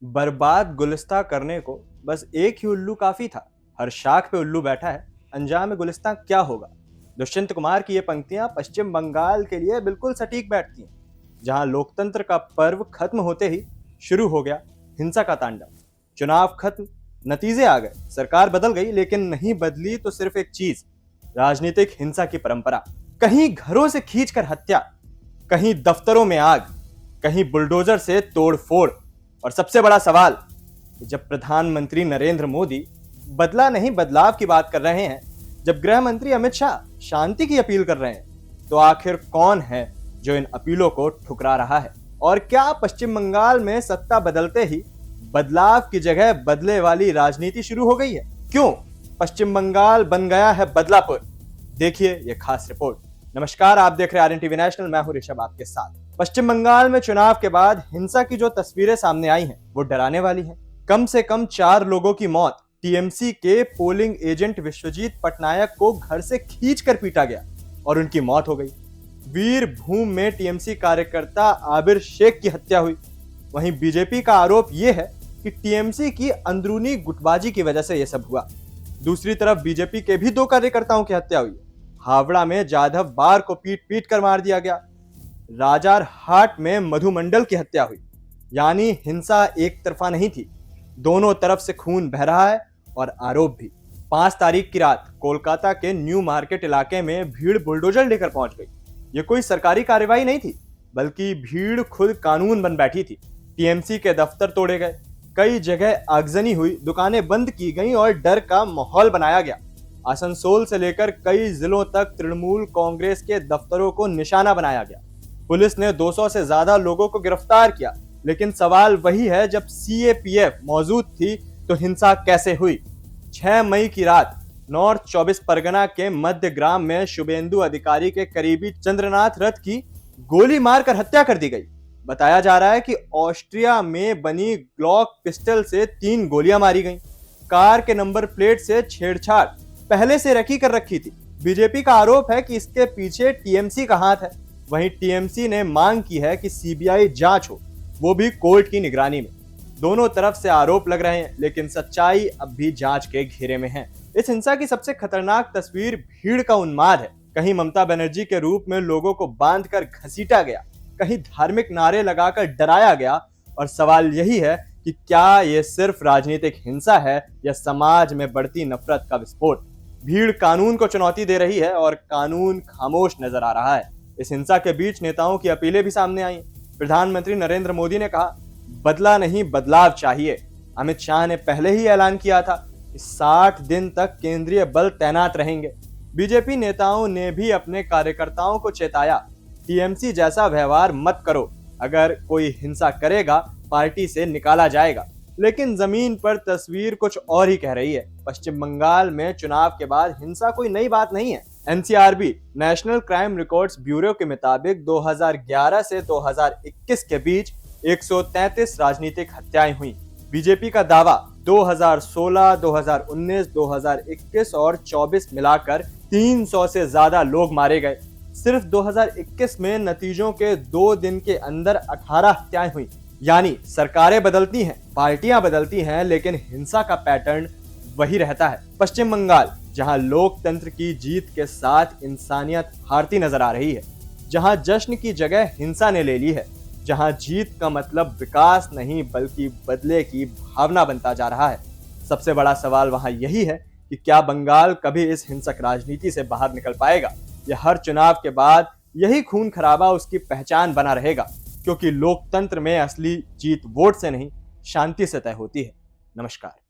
बर्बाद गुलिस्तां करने को बस एक ही उल्लू काफी था। हर शाख पे उल्लू बैठा है, अंजाम गुलिस्तां क्या होगा। दुष्यंत कुमार की ये पंक्तियां पश्चिम बंगाल के लिए बिल्कुल सटीक बैठती हैं, जहां लोकतंत्र का पर्व खत्म होते ही शुरू हो गया हिंसा का तांडव। चुनाव खत्म, नतीजे आ गए, सरकार बदल गई, लेकिन नहीं बदली तो सिर्फ एक चीज, राजनीतिक हिंसा की परंपरा। कहीं घरों से खींचकर हत्या, कहीं दफ्तरों में आग, कहीं बुलडोजर से तोड़फोड़। और सबसे बड़ा सवाल, जब प्रधानमंत्री नरेंद्र मोदी बदला नहीं बदलाव की बात कर रहे हैं, जब गृह मंत्री अमित शाह शांति की अपील कर रहे हैं, तो आखिर कौन है जो इन अपीलों को ठुकरा रहा है? और क्या पश्चिम बंगाल में सत्ता बदलते ही बदलाव की जगह बदले वाली राजनीति शुरू हो गई है? क्यों पश्चिम बंगाल बन गया है बदलापुर? देखिए ये खास रिपोर्ट। नमस्कार, आप देख रहे हैं RN TV नेशनल, मैं हूं ऋषभ आपके साथ। पश्चिम बंगाल में चुनाव के बाद हिंसा की जो तस्वीरें सामने आई हैं, वो डराने वाली हैं। कम से कम 4 लोगों की मौत टीएमसी के पोलिंग एजेंट विश्वजीत पटनायक को घर से खींचकर पीटा गया और उनकी मौत हो गई। वीरभूम में टीएमसी कार्यकर्ता आबिर शेख की हत्या हुई। वहीं बीजेपी का आरोप यह है कि टीएमसी की अंदरूनी गुटबाजी की वजह से यह सब हुआ। दूसरी तरफ बीजेपी के भी 2 कार्यकर्ताओं की हत्या हुई। हावड़ा में जाधव बार को पीट पीट कर मार दिया गया। राजारहाट में मधु मंडल की हत्या हुई। यानी हिंसा एक तरफा नहीं थी, दोनों तरफ से खून बह रहा है और आरोप भी। 5 तारीख की रात कोलकाता के न्यू मार्केट इलाके में भीड़ बुलडोजर लेकर पहुंच गई। ये कोई सरकारी कार्रवाई नहीं थी, बल्कि भीड़ खुद कानून बन बैठी थी। टीएमसी के दफ्तर तोड़े गए, कई जगह आगजनी हुई, दुकानें बंद की गईं और डर का माहौल बनाया गया। आसनसोल से लेकर कई जिलों तक तृणमूल कांग्रेस के दफ्तरों को निशाना बनाया गया। पुलिस ने 200 से ज्यादा लोगों को गिरफ्तार किया, लेकिन सवाल वही है, जब सीएपीएफ मौजूद थी तो हिंसा कैसे हुई? 6 मई की रात नॉर्थ 24 परगना के मध्य ग्राम में शुभेंदु अधिकारी के करीबी चंद्रनाथ रथ की गोली मारकर हत्या कर दी गई। बताया जा रहा है कि ऑस्ट्रिया में बनी ग्लॉक पिस्टल से 3 गोलियां मारी गईं। कार के नंबर प्लेट से छेड़छाड़ पहले से कर रखी थी। बीजेपी का आरोप है कि इसके पीछे टीएमसी का हाथ है। वहीं टीएमसी ने मांग की है कि सीबीआई जांच हो, वो भी कोर्ट की निगरानी में। दोनों तरफ से आरोप लग रहे हैं, लेकिन सच्चाई अब भी जांच के घेरे में है। इस हिंसा की सबसे खतरनाक तस्वीर भीड़ का उन्माद है। कहीं ममता बनर्जी के रूप में लोगों को बांधकर घसीटा गया, कहीं धार्मिक नारे लगाकर डराया गया। और सवाल यही है कि क्या ये सिर्फ राजनीतिक हिंसा है या समाज में बढ़ती नफरत का विस्फोट? भीड़ कानून को चुनौती दे रही है और कानून खामोश नजर आ रहा है। इस हिंसा के बीच नेताओं की अपीलें भी सामने आई। प्रधानमंत्री नरेंद्र मोदी ने कहा, बदला नहीं बदलाव चाहिए। अमित शाह ने पहले ही ऐलान किया था कि 60 दिन तक केंद्रीय बल तैनात रहेंगे। बीजेपी नेताओं ने भी अपने कार्यकर्ताओं को चेताया, टीएमसी जैसा व्यवहार मत करो, अगर कोई हिंसा करेगा पार्टी से निकाला जाएगा। लेकिन जमीन पर तस्वीर कुछ और ही कह रही है। पश्चिम बंगाल में चुनाव के बाद हिंसा कोई नई बात नहीं है। NCRB national crime records bureau के मुताबिक 2011 से 2021 के बीच 133 राजनीतिक हत्याएं हुई। बीजेपी का दावा 2016, 2019, 2021 और 24 मिलाकर 300 से ज्यादा लोग मारे गए। सिर्फ 2021 में नतीजों के 2 दिन के अंदर 18 हत्याएं हुई। यानी सरकारें बदलती हैं, पार्टियां बदलती हैं, लेकिन हिंसा का पैटर्न वही रहता है। पश्चिम बंगाल, जहां लोकतंत्र की जीत के साथ इंसानियत हारती नजर आ रही है, जहां जश्न की जगह हिंसा ने ले ली है, जहां जीत का मतलब विकास नहीं बल्कि बदले की भावना बनता जा रहा है। सबसे बड़ा सवाल वहां यही है कि क्या बंगाल कभी इस हिंसक राजनीति से बाहर निकल पाएगा, या हर चुनाव के बाद यही खून खराबा उसकी पहचान बना रहेगा? क्योंकि लोकतंत्र में असली जीत वोट से नहीं, शांति से तय होती है। नमस्कार।